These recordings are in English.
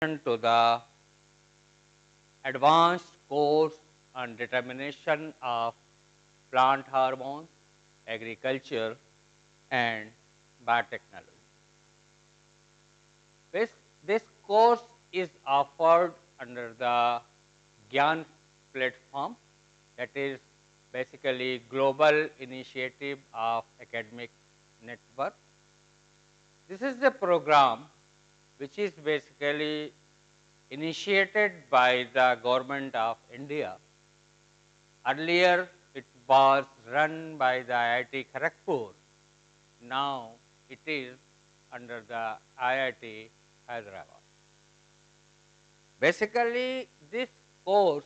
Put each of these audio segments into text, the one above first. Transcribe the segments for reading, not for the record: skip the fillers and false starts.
to the advanced course on determination of plant hormones, agriculture and biotechnology. This, this course is offered under the GYAN platform, that is basically global initiative of academic network. This is the program which is basically initiated by the government of India. Earlier it was run by the IIT Kharagpur. Now it is under the IIT Hyderabad. Basically this course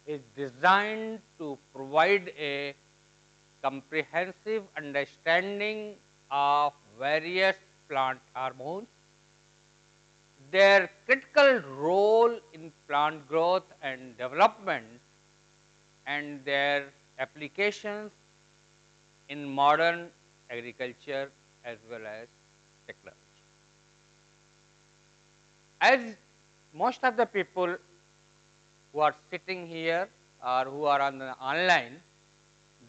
is designed to provide a comprehensive understanding of various plant hormones, their critical role in plant growth and development, and their applications in modern agriculture as well as technology. As most of the people who are sitting here or who are on the online,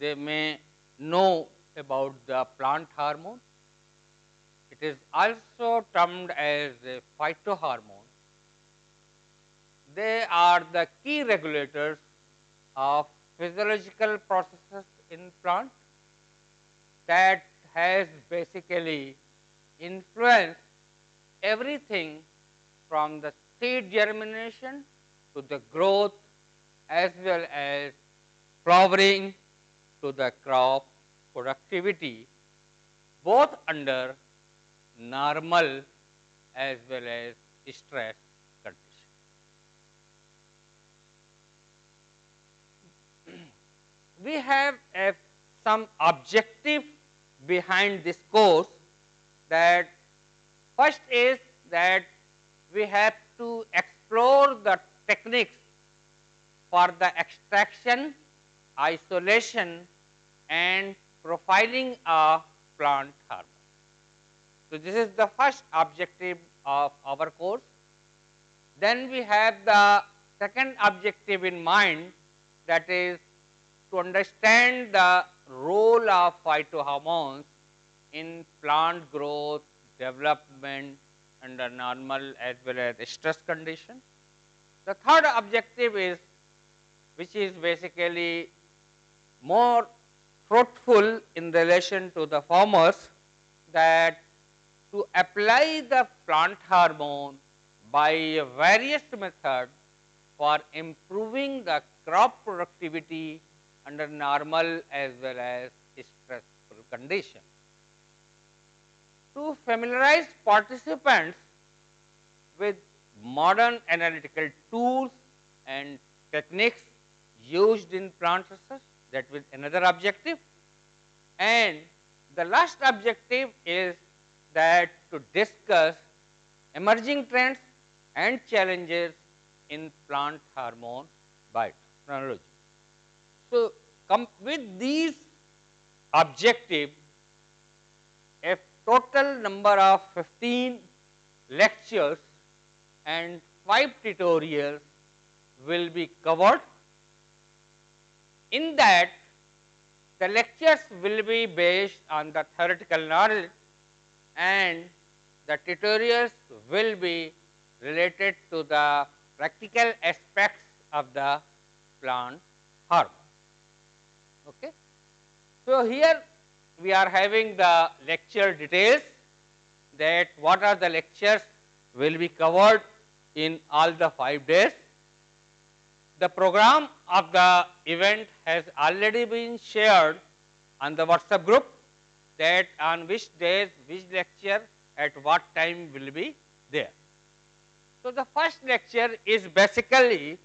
they may know about the plant hormone. It is also termed as a phytohormone. They are the key regulators of physiological processes in plant that has basically influenced everything from the seed germination to the growth as well as flowering to the crop productivity, both under normal as well as stress conditions. We have some objective behind this course. That first is that we have to explore the techniques for the extraction, isolation and profiling of plant hormone. So, this is the first objective of our course. Then we have the second objective in mind, that is to understand the role of phytohormones in plant growth, development under normal as well as stress conditions. The third objective is, which is basically more fruitful in relation to the farmers, that to apply the plant hormone by various methods for improving the crop productivity under normal as well as stressful conditions. To familiarize participants with modern analytical tools and techniques used in plant research, that was another objective. And the last objective is that to discuss emerging trends and challenges in plant hormone biotechnology. So, with these objectives, a total number of 15 lectures and 5 tutorials will be covered. In that, the lectures will be based on the theoretical knowledge and the tutorials will be related to the practical aspects of the plant hormone. Okay. So, here we are having the lecture details, that what are the lectures will be covered in all the 5 days. The program of the event has already been shared on the WhatsApp group, that on which days which lecture at what time will be there. So, the first lecture is basically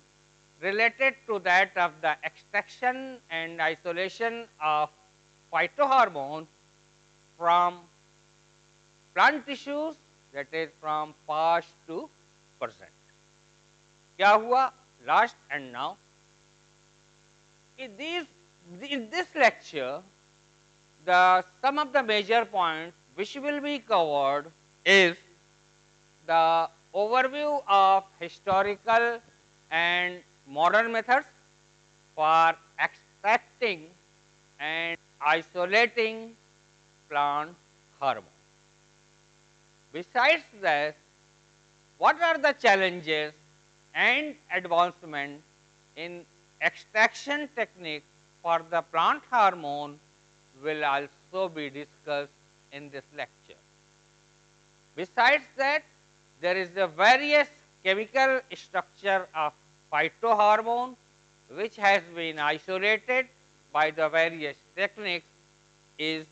related to that of the extraction and isolation of phytohormone from plant tissues, that is from past to present. क्या हुआ last and now? In this lecture, some of the major points which will be covered is the overview of historical and modern methods for extracting and isolating plant hormone. Besides that, what are the challenges and advancement in extraction technique for the plant hormone will also be discussed in this lecture. Besides that, there is a various chemical structure of phytohormone which has been isolated by the various techniques is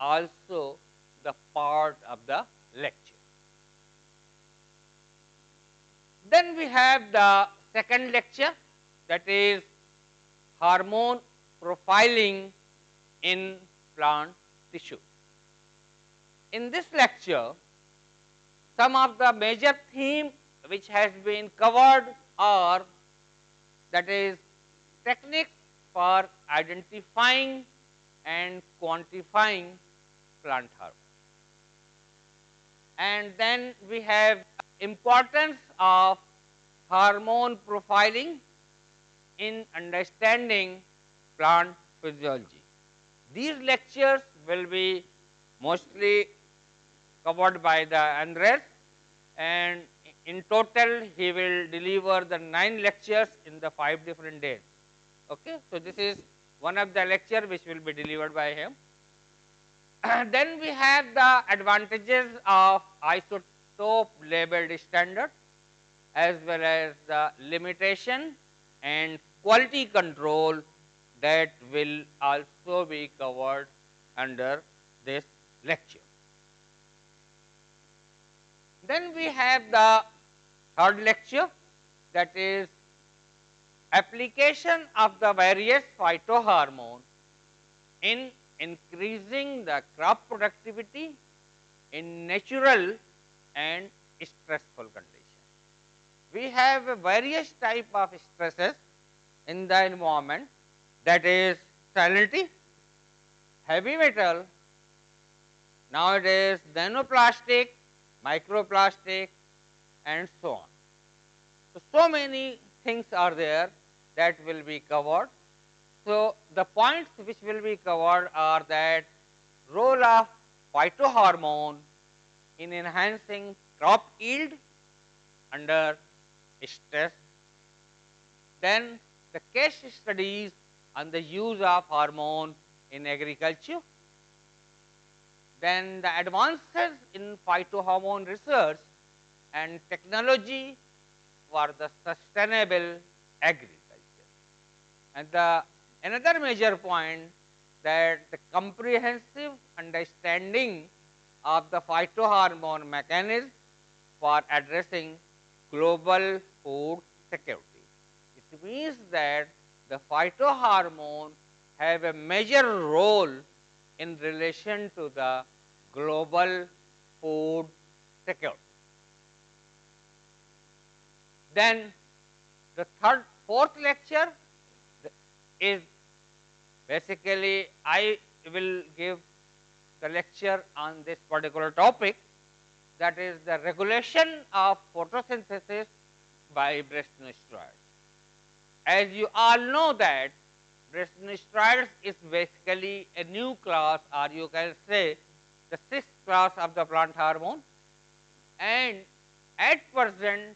also the part of the lecture. Then we have the second lecture, that is hormone profiling in plant tissue. In this lecture, some of the major themes which has been covered are, that is, techniques for identifying and quantifying plant hormone. And then we have importance of hormone profiling in understanding plant physiology. These lectures will be mostly covered by the Andres, and in total he will deliver the 9 lectures in the 5 different days. Okay, so this is one of the lecture which will be delivered by him. Then we have the advantages of isotope labeled standard, as well as the limitation and quality control that will also be covered under this lecture. Then we have the third lecture, that is application of the various phytohormone in increasing the crop productivity in natural and stressful conditions. We have various type of stresses in the environment, that is salinity, heavy metal, nowadays nanoplastic, microplastic, and so on. So many things are there that will be covered. So the points which will be covered are that role of phytohormone in enhancing crop yield under stress, then the case studies on the use of hormone in agriculture, then the advances in phytohormone research and technology for the sustainable agriculture. And another major point, that the comprehensive understanding of the phytohormone mechanism for addressing global food security. It means that the phytohormone have a major role in relation to the global food security. Then the fourth lecture is basically I will give the lecture on this particular topic, that is the regulation of photosynthesis by brasinosteroids. As you all know that brasinosteroids is basically a new class, or you can say the 6th class of the plant hormone, and at present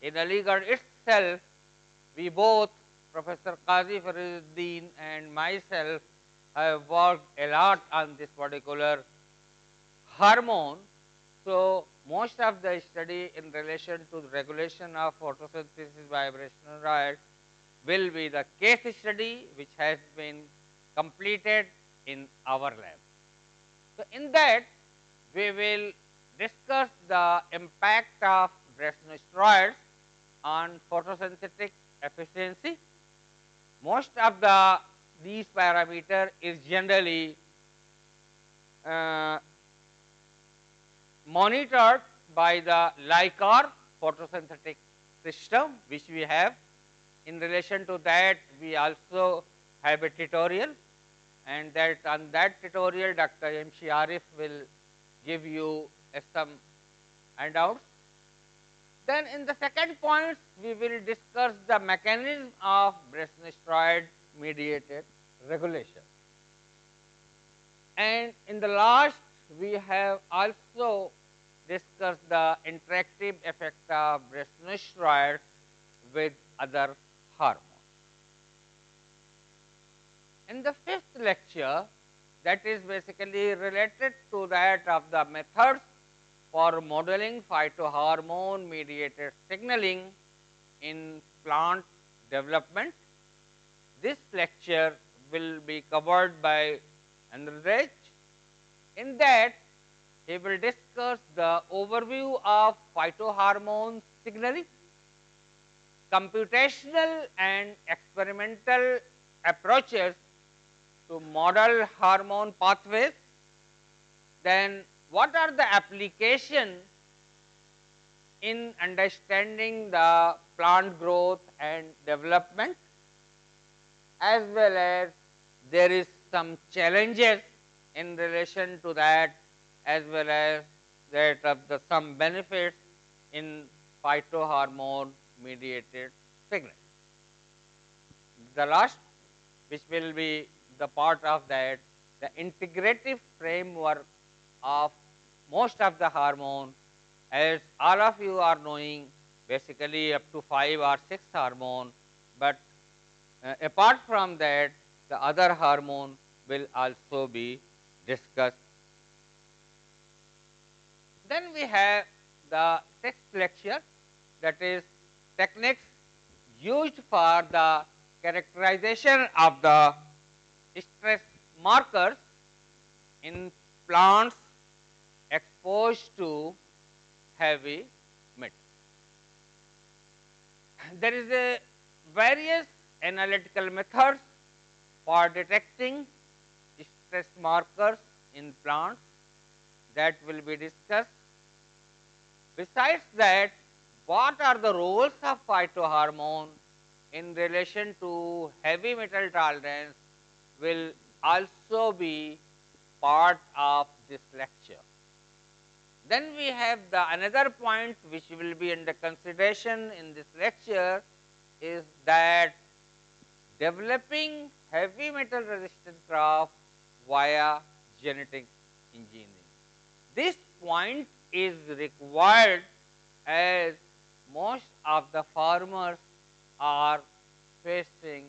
in Aligarh itself, we both, Professor Qazi Fariduddin and myself, have worked a lot on this particular hormone. So most of the study in relation to the regulation of photosynthesis by brasinosteroids will be the case study which has been completed in our lab. So in that we will discuss the impact of brasinosteroids on photosynthetic efficiency. Most of these parameter is generally monitored by the LICAR photosynthetic system which we have. In relation to that, we also have a tutorial, and that on that tutorial Dr. M.C. Arif will give you some handouts. Then in the second point, we will discuss the mechanism of steroid mediated regulation. And in the last, we have also discussed the interactive effect of steroids with other hormones. In the fifth lecture, that is basically related to that of the methods for modeling phytohormone mediated signaling in plant development. This lecture will be covered by Andrej. In that, he will discuss the overview of phytohormone signaling, computational and experimental approaches to model hormone pathways. Then what are the applications in understanding the plant growth and development, as well as there is some challenges in relation to that, as well as that of the some benefits in phytohormone mediated signaling. The last, which will be the part of that, the integrative framework of most of the hormones, as all of you are knowing, basically up to 5 or 6 hormones, but apart from that, the other hormone will also be discussed. Then we have the sixth lecture, that is techniques used for the characterization of the stress markers in plants exposed to heavy metals. There is a various analytical methods for detecting stress markers in plants that will be discussed. Besides that, what are the roles of phytohormone in relation to heavy metal tolerance will also be part of this lecture. Then we have the another point which will be under consideration in this lecture is that developing heavy metal resistant crop via genetic engineering. This point is required as most of the farmers are facing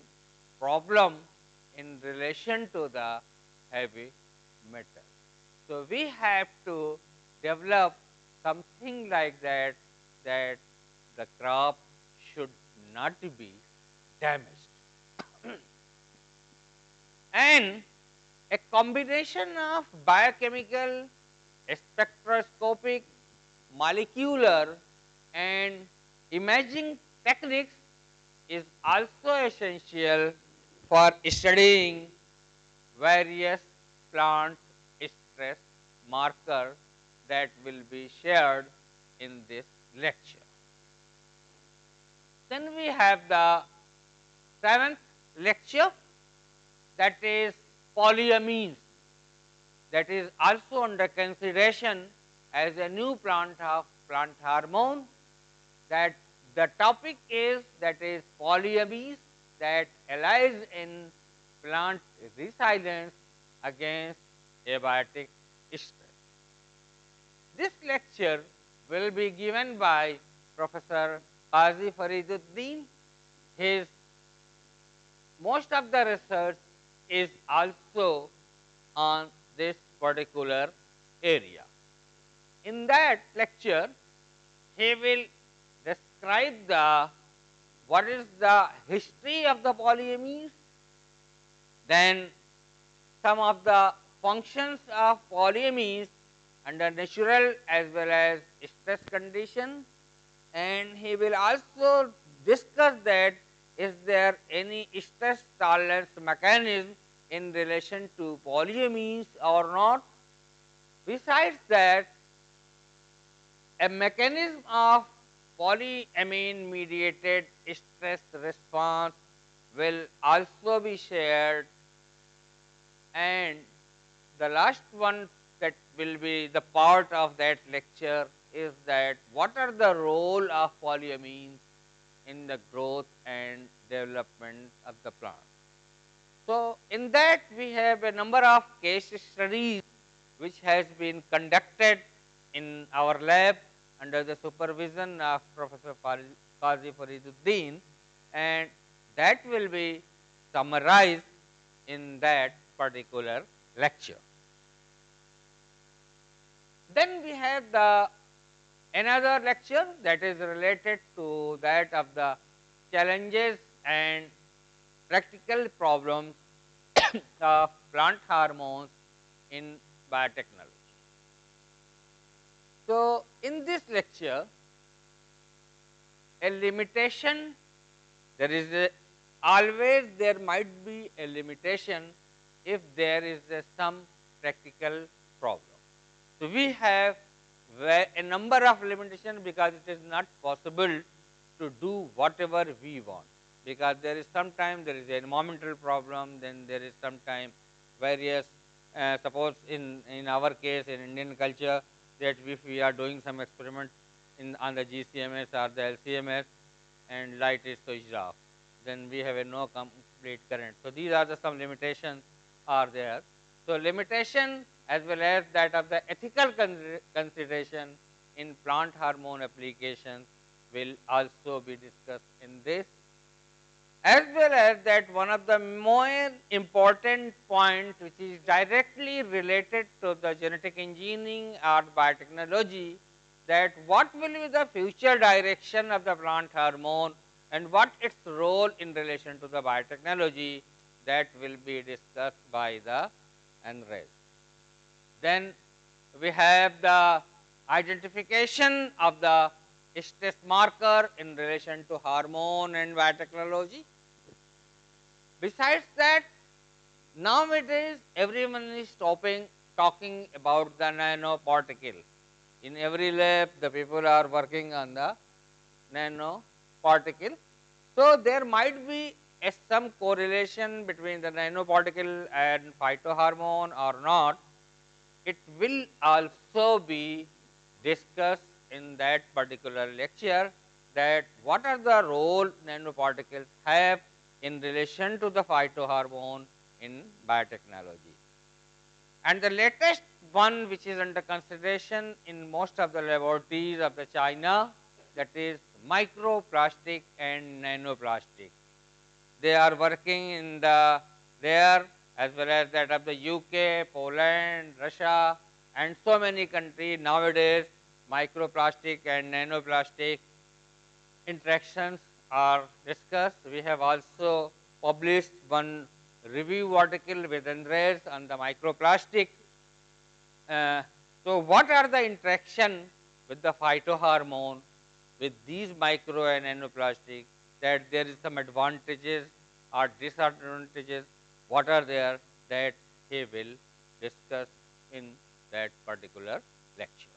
problem in relation to the heavy metal. So, we have to develop something like that, that the crop should not be damaged. And a combination of biochemical, spectroscopic, molecular and imaging techniques is also essential for studying various plant stress markers that will be shared in this lecture. Then we have the seventh lecture, that is polyamines, that is also under consideration as a new plant hormone. That the topic is, that is polyamines that allies in plant resilience against abiotic stress. This lecture will be given by Professor Qazi Fariduddin. His most of the research is also on this particular area. In that lecture, he will describe the what is the history of the polyamines, then some of the functions of polyamines under natural as well as stress condition, and he will also discuss that is there any stress tolerance mechanism in relation to polyamines or not. Besides that, a mechanism of polyamine mediated stress response will also be shared, and the last one that will be the part of that lecture is that what are the role of polyamines in the growth and development of the plant. So, in that we have a number of case studies which has been conducted in our lab under the supervision of Professor Qazi Fariduddin, and that will be summarized in that particular lecture. Then we have the another lecture that is related to that of the challenges and practical problems of plant hormones in biotechnology. So, in this lecture, a limitation, there is a, always there might be a limitation if there is some practical problem. So, we have a number of limitations because it is not possible to do whatever we want, because there is sometime there is an environmental problem, then there is sometime various suppose in our case in Indian culture, that if we are doing some experiment in on the GCMS or the LCMS and light is switched off, then we have a no complete current. So, these are the some limitations are there. So, limitation as well as that of the ethical consideration in plant hormone applications will also be discussed in this, as well as that one of the more important points which is directly related to the genetic engineering or biotechnology, that what will be the future direction of the plant hormone and what its role in relation to the biotechnology, that will be discussed by the NRES. Then we have the identification of the stress marker in relation to hormone and biotechnology. Besides that, nowadays everyone is talking about the nanoparticle. In every lab, the people are working on the nanoparticle. So, there might be some correlation between the nanoparticle and phytohormone or not. It will also be discussed in that particular lecture, that what are the role nanoparticles have in relation to the phytohormone in biotechnology. And the latest one which is under consideration in most of the laboratories of the China, that is microplastic and nanoplastic. They are working in the there as well as that of the UK, Poland, Russia and so many countries nowadays. Microplastic and nanoplastic interactions are discussed. We have also published one review article with Andres on the microplastic. So, what are the interaction with the phytohormone with these micro and nanoplastic, that there is some advantages or disadvantages, what are there, that he will discuss in that particular lecture.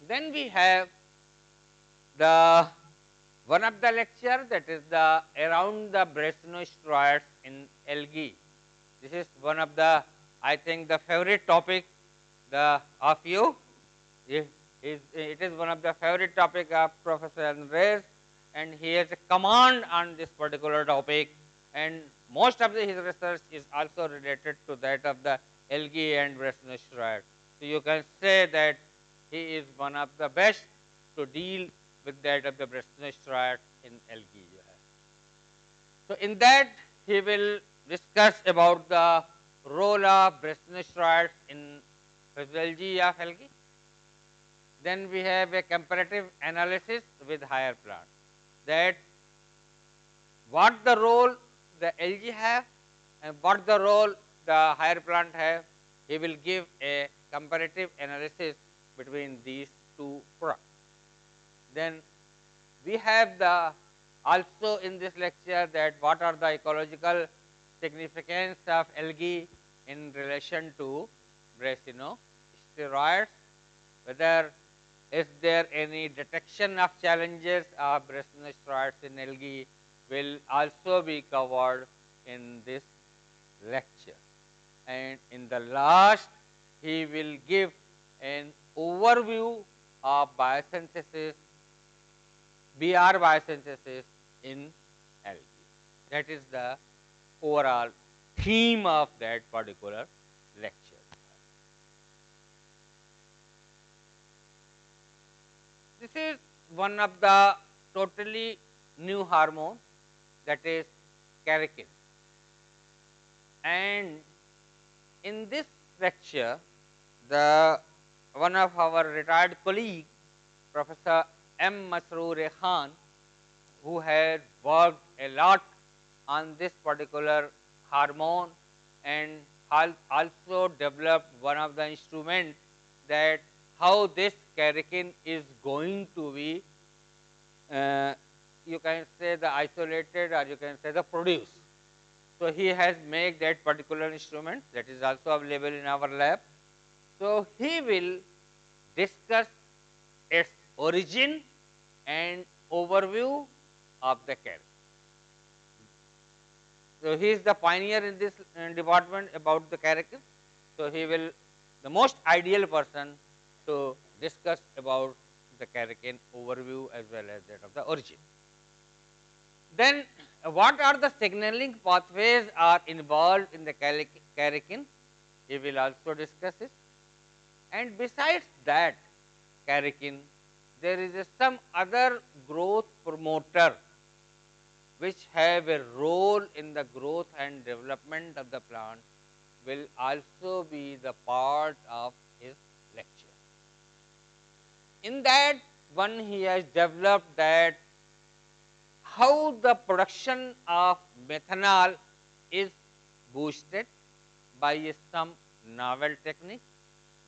Then we have the one of the lecture, that is the around the brassinosteroids in algae. This is one of the, I think, the favorite topic of you. It is one of the favorite topic of Professor Andres, and he has a command on this particular topic, and most of his research is also related to that of the algae and brassinosteroid. So, you can say that he is one of the best to deal with that of the brassinosteroid in algae. So, in that he will discuss about the role of brassinosteroids in physiology of algae. Then we have a comparative analysis with higher plants, that what the role the algae have and what the role the higher plant have. He will give a comparative analysis between these two products. Then we have the also in this lecture, that what are the ecological significance of algae in relation to brassinosteroids, whether is there any detection of challenges of brassinosteroids in algae, will also be covered in this lecture. And in the last he will give an overview of biosynthesis, BR biosynthesis in algae. That is the overall theme of that particular lecture. This is one of the totally new hormone, that is keratin. And in this lecture, the one of our retired colleague, Professor M. Masroor Khan, who had worked a lot on this particular hormone and also developed one of the instruments that how this keratin is going to be, you can say the isolated, or you can say the produced. So, he has made that particular instrument that is also available in our lab. So, he will discuss its origin and overview of the keratin. So, he is the pioneer in this department about the keratin. So, he will the most ideal person to discuss about the keratin overview as well as that of the origin. Then what are the signaling pathways are involved in the keratin? He will also discuss it. And besides that keratin, there is some other growth promoter which have a role in the growth and development of the plant, will also be the part of his lecture. In that one, he has developed that how the production of methanol is boosted by some novel technique,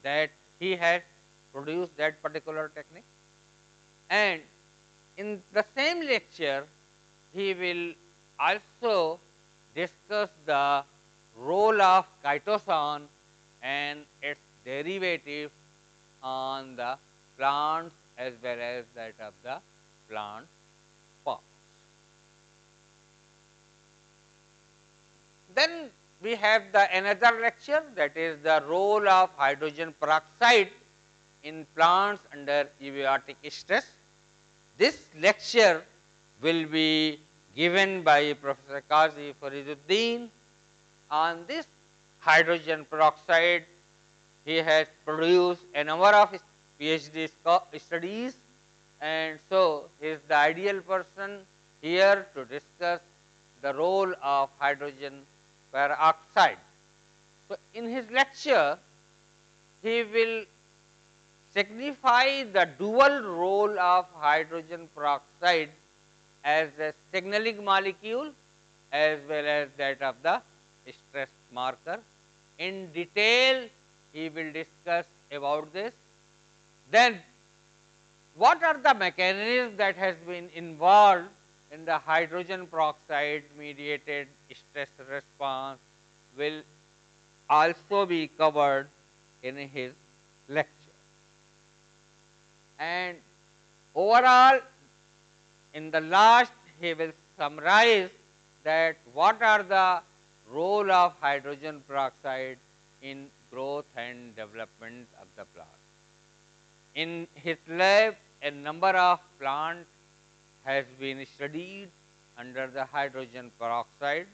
that he has produced that particular technique. And in the same lecture, he will also discuss the role of chitosan and its derivative on the plants as well as that of the plant forms. Then we have another lecture, that is the role of hydrogen peroxide in plants under abiotic stress. This lecture will be given by Professor Qazi Fariduddin. On this hydrogen peroxide, he has produced a number of PhD studies, and so he is the ideal person here to discuss the role of hydrogen peroxide. So, in his lecture, he will signify the dual role of hydrogen peroxide as a signaling molecule as well as that of the stress marker. In detail, he will discuss about this. Then, what are the mechanisms that has been involved in the hydrogen peroxide mediated stress response will also be covered in his lecture. And overall, in the last, he will summarize that what are the role of hydrogen peroxide in growth and development of the plant. In his lab, a number of plants has been studied under the hydrogen peroxide.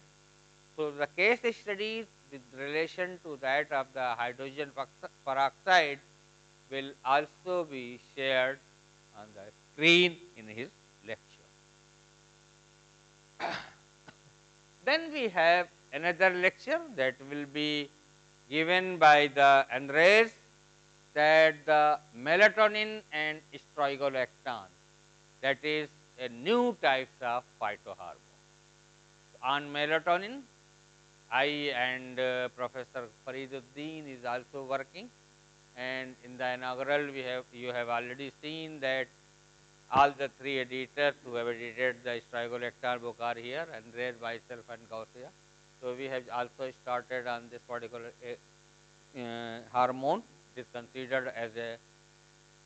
So, the case studies with relation to that of the hydrogen peroxide will also be shared on the screen in his lecture. Then we have another lecture that will be given by the Andres, that the melatonin and strigolactone, that is a new types of phytohormone. On melatonin, I and Professor Fariduddin is also working, and in the inaugural you have already seen that all the three editors who have edited the strigolactone book are here, Andres, myself and Gausia. So, we have also started on this particular hormone. It is considered as a,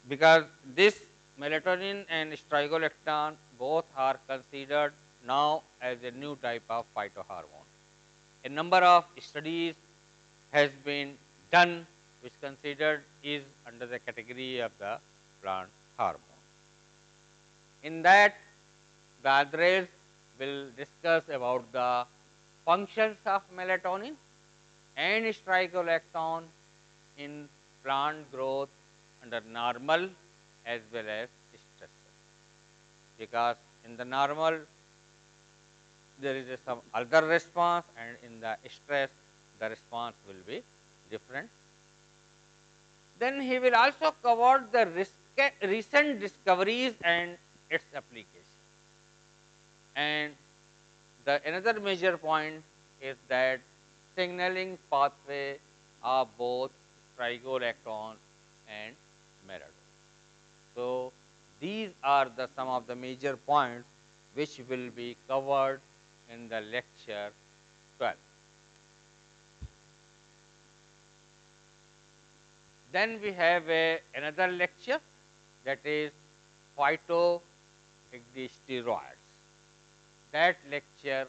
because this melatonin and strigolactone both are considered now as a new type of phytohormone. A number of studies has been done which considered is under the category of the plant hormone. In that, the Andres will discuss about the functions of melatonin and strigolactone in plant growth under normal as well as stress. Because in the normal there is some other response, and in the stress the response will be different. Then he will also cover the recent discoveries and its application. And the another major point is that signaling pathway of both strigolactone and melatonin. So these are the some of the major points which will be covered in the lecture 12. Then we have another lecture, that is phytosteroids. That lecture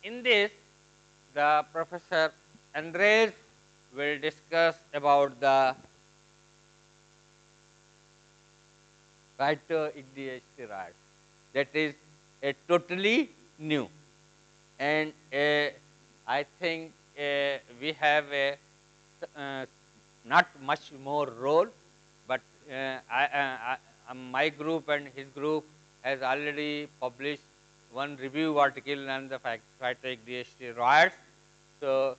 in this, the Professor Andres will discuss about the phytosteroids. That is a totally new, and I think we have a not much more role, but my group and his group has already published one review article on the phytosteroids. So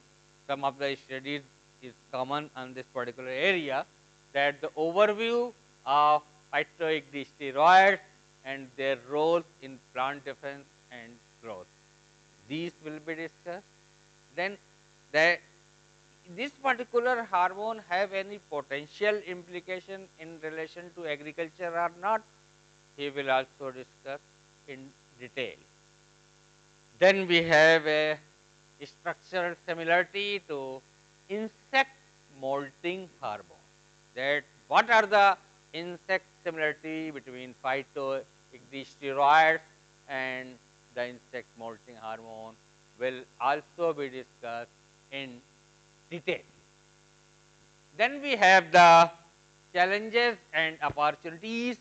some of the studies is common on this particular area, that the overview of phytosteroids and their role in plant defense and growth. These will be discussed. Then this particular hormone have any potential implication in relation to agriculture or not, he will also discuss in detail. Then we have a structural similarity to insect molting hormone. That what are the insect similarity between phytosteroids and the insect molting hormone will also be discussed in detail. Then we have the challenges and opportunities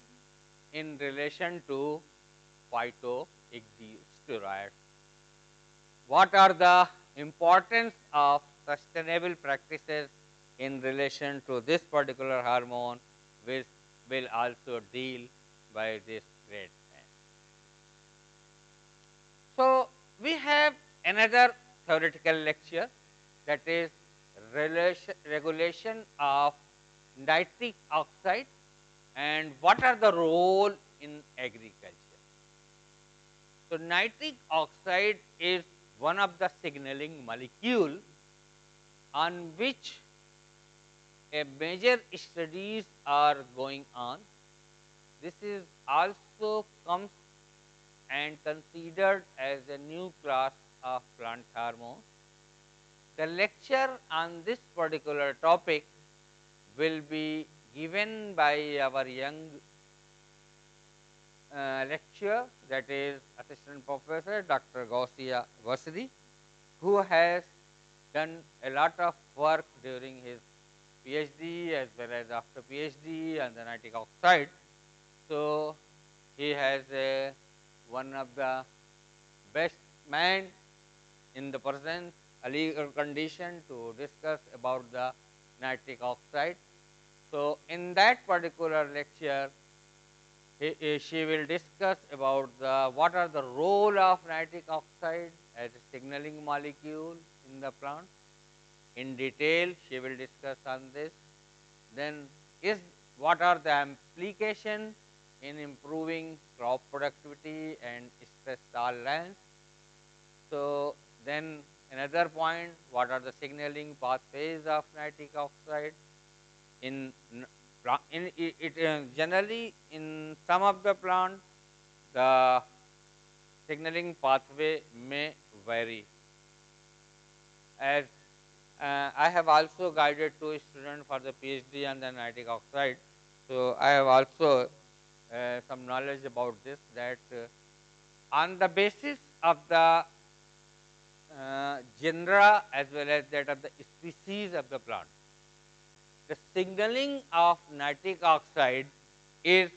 in relation to phytosteroids. What are the importance of sustainable practices in relation to this particular hormone, which will also deal by this great man. So we have another theoretical lecture, that is regulation of nitric oxide and what are the role in agriculture. So nitric oxide is one of the signaling molecule on which a major studies are going on. This is also comes and considered as a new class of plant hormone. The lecture on this particular topic will be given by our young lecturer, that is Assistant Professor Dr. Gausia Vasri, who has done a lot of work during his PhD as well as after PhD on the nitric oxide. So he has one of the best man in the present legal condition to discuss about the nitric oxide. So in that particular lecture, she will discuss about what are the role of nitric oxide as a signaling molecule in the plant. In detail, she will discuss on this. Then what are the implications in improving crop productivity and stress tolerance. So then another point, what are the signaling pathways of nitric oxide in generally in some of the plant, the signaling pathway may vary. As I have also guided two students for the PhD on the nitric oxide, so I have also some knowledge about this, that on the basis of the genera as well as that of the species of the plant. The signaling of nitric oxide is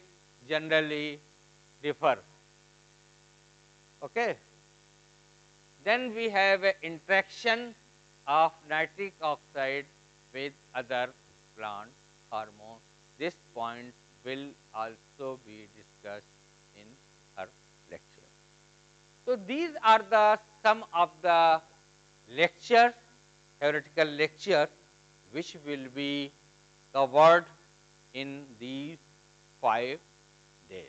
generally differ. Okay. Then we have an interaction of nitric oxide with other plant hormones. This point will also be discussed in our lecture. So, these are the some of the lectures, theoretical lectures, which will be covered in these 5 days.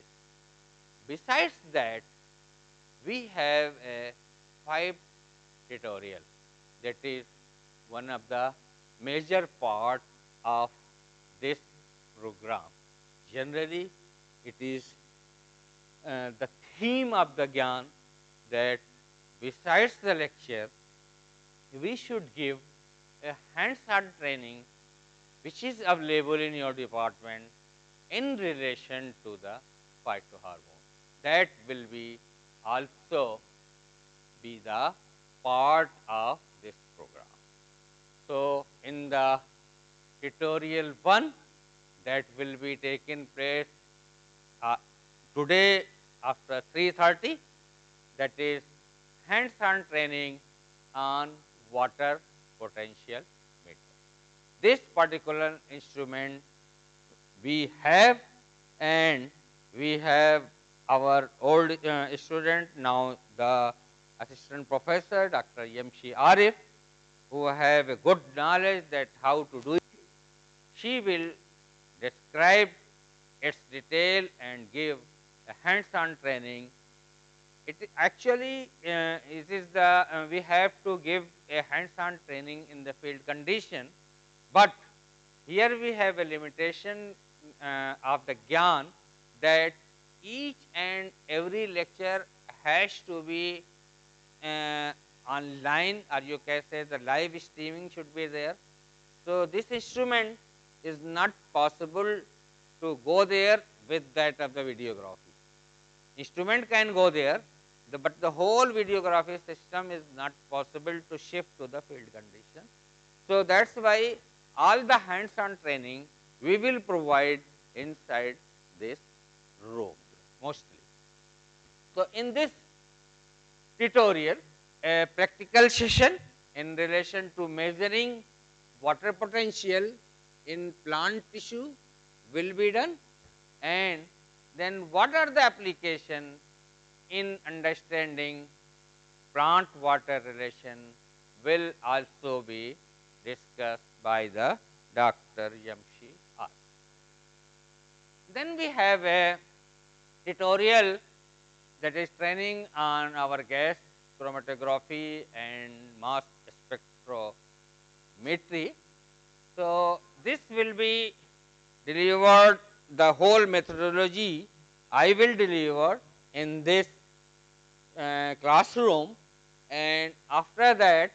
Besides that, we have a 5 tutorial, that is one of the major part of this program. Generally, it is the theme of the Gyan that besides the lecture, we should give a hands-on training which is available in your department in relation to the phytohormone. That will be also be the part of this program. So, in the tutorial 1 that will be taken place today after 3:30, that is hands-on training on water potential meter. This particular instrument we have, and we have our old student, now the assistant professor Dr. Yamshi Arif, who have a good knowledge that how to do it. She will describe its detail and give a hands-on training. It actually it is the we have to give a hands-on training in the field condition, but here we have a limitation of the Gyan that each and every lecture has to be online, or you can say the live streaming should be there. So, this instrument is not possible to go there with that of the videography. Instrument can go there, but the whole videography system is not possible to shift to the field condition. So, that is why all the hands-on training we will provide inside this room mostly. So, in this tutorial, a practical session in relation to measuring water potential in plant tissue will be done, and then what are the application in understanding plant water relation will also be discussed by the Dr. Yamshi R. Then we have a tutorial that is training on our gas chromatography and mass spectrometry. So, this will be delivered, the whole methodology I will deliver in this classroom, and after that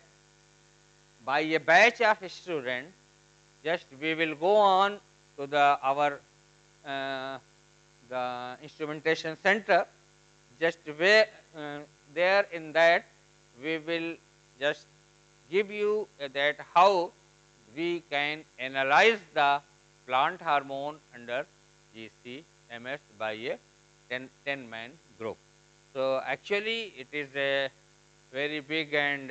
by a batch of students, just we will go on to the our the instrumentation center. Just where there in that we will just give you that how we can analyze the plant hormone under GCMS by a 10-man group. So, actually it is a very big and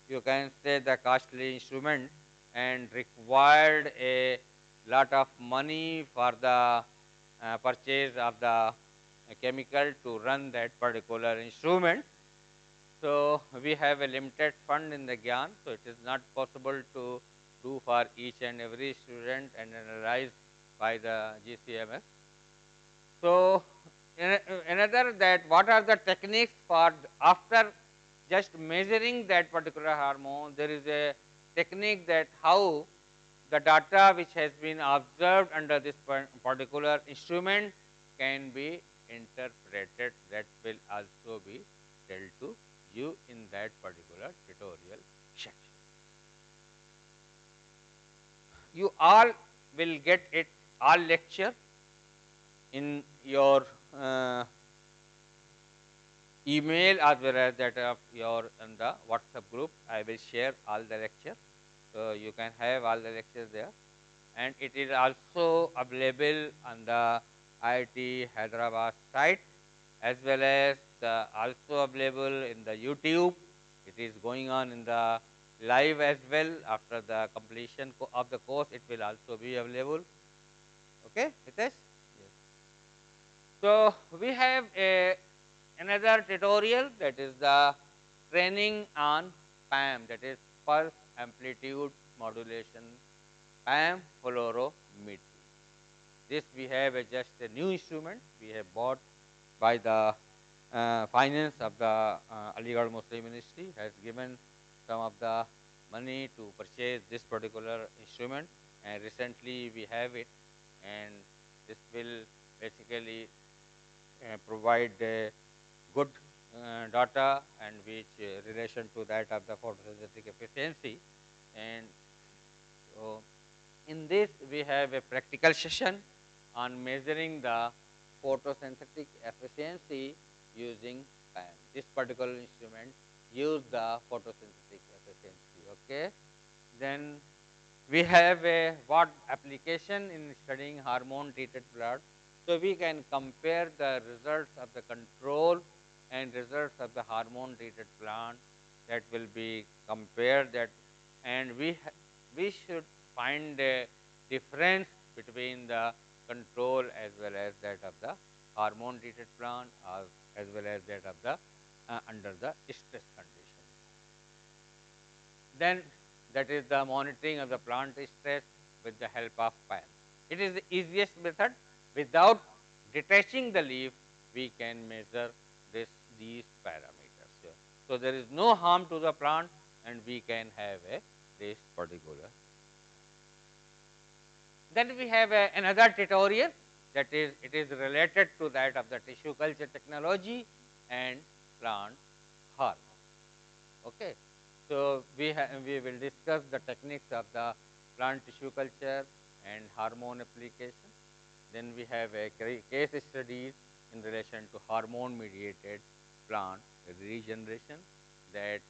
you can say the costly instrument, and required a lot of money for the purchase of the chemical to run that particular instrument. So, we have a limited fund in the Gyan, so it is not possible to do for each and every student and analyze by the GCMS. So, another that what are the techniques for after just measuring that particular hormone, there is a technique that how the data which has been observed under this particular instrument can be interpreted, that will also be told to you in that particular tutorial section. You all will get it all lecture in your email as well as that of your in the WhatsApp group. I will share all the lecture. So you can have all the lectures there, and it is also available on the IIT Hyderabad site, as well as also available in the YouTube. It is going on in the live as well. After the completion of the course, it will also be available. Okay, Hitesh? Yes. So we have another tutorial, that is the training on PAM, that is pulse amplitude modulation, PAM fluorometry. This we have just a new instrument we have bought by the finance of the Aligarh Muslim Ministry has given some of the money to purchase this particular instrument, and recently we have it, and this will basically provide good data and which relation to that of the photosynthetic efficiency. And so in this we have a practical session on measuring the photosynthetic efficiency using PAM. This particular instrument use the photosynthetic efficiency. Okay. Then we have a what application in studying hormone treated blood. So we can compare the results of the control and results of the hormone treated plant, that will be compared that, and we should find a difference between the control as well as that of the hormone treated plant, as well as that of the under the stress condition. Then that is the monitoring of the plant stress with the help of PAM. It is the easiest method. Without detaching the leaf, we can measure these parameters. So there is no harm to the plant, and we can have this particular. Then we have another tutorial, that is, it is related to that of the tissue culture technology and plant hormone. Okay. So we will discuss the techniques of the plant tissue culture and hormone application. Then we have a case studies in relation to hormone mediated plant regeneration, that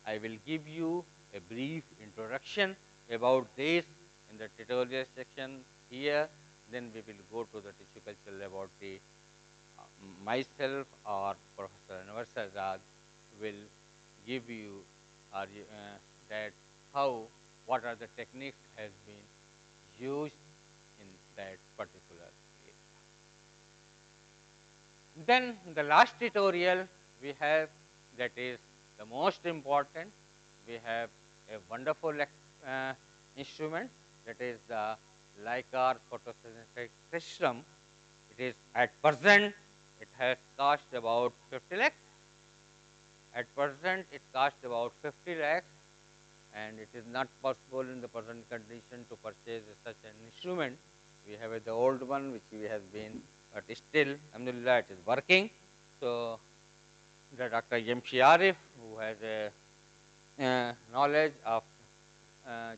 I will give you a brief introduction about this in the tutorial section here. Then we will go to the tissue culture laboratory. Myself or Professor Anwar Azad will give you that how, what are the techniques has been used in that particular area. Then the last tutorial we have, that is the most important. We have a wonderful instrument, that is the Leica photosynthetic system. It is at present, it has cost about 50 lakhs. At present, it cost about 50 lakhs, and it is not possible in the present condition to purchase such an instrument. We have the old one which we have been, but still, alhamdulillah, it is working. So, the Dr. Yamshi Arif, who has a knowledge of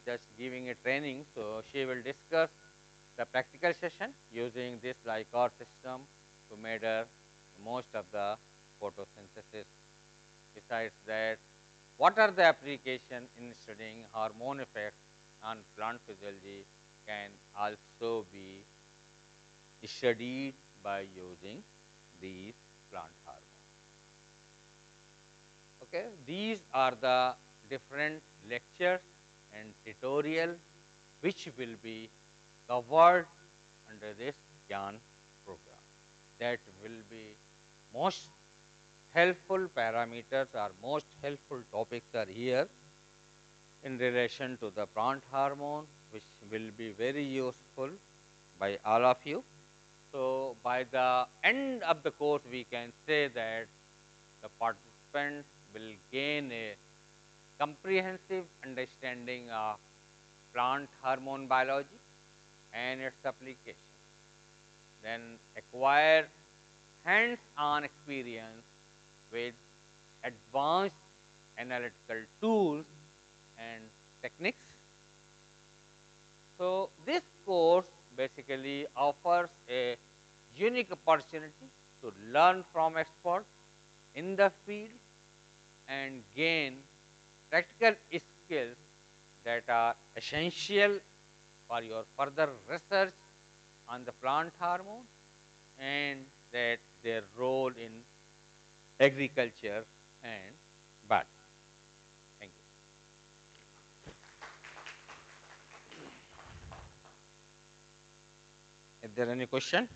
just giving a training, so she will discuss the practical session using this Leica system to measure most of the photosynthesis. Besides that, what are the applications in studying hormone effects on plant physiology can also be studied by using these plant hormones. Okay, these are the different lectures and tutorial which will be covered under this GYAN program. That will be most helpful parameters or most helpful topics are here in relation to the plant hormone, which will be very useful by all of you. So, by the end of the course, we can say that the participants will gain a comprehensive understanding of plant hormone biology and its application. Then acquire hands-on experience with advanced analytical tools and techniques. So, this course basically offers a unique opportunity to learn from experts in the field and gain practical skills that are essential for your further research on the plant hormone and that their role in agriculture and botany. Thank you. Is there any question?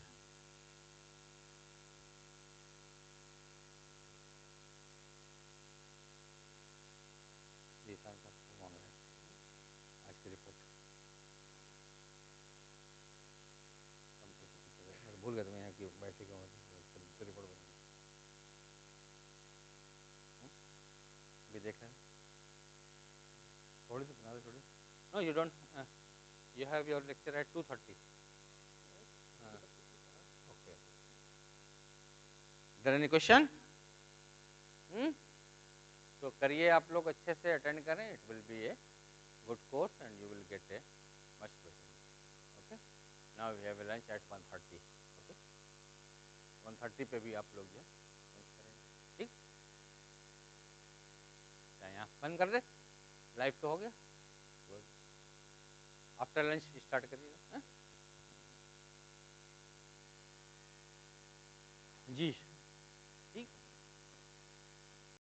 जी sir sir कौन है आज की report भूल गया था मैं यहाँ की बैठे क्यों रिपोर्ट भी देख रहे हैं थोड़ी सी बना दे थोड़ी no you don't you have your lecture at 2:30 okay is there any question तो करिए आप लोग अच्छे से अटेंड करें it will be a good course and you will get a much better okay now we have a lunch at 1:30 okay 1:30 पे भी आप लोग जो लंच करेंगे ठीक क्या यहाँ बंद कर दे लाइव तो हो गया आफ्टर लंच स्टार्ट करिएगा जी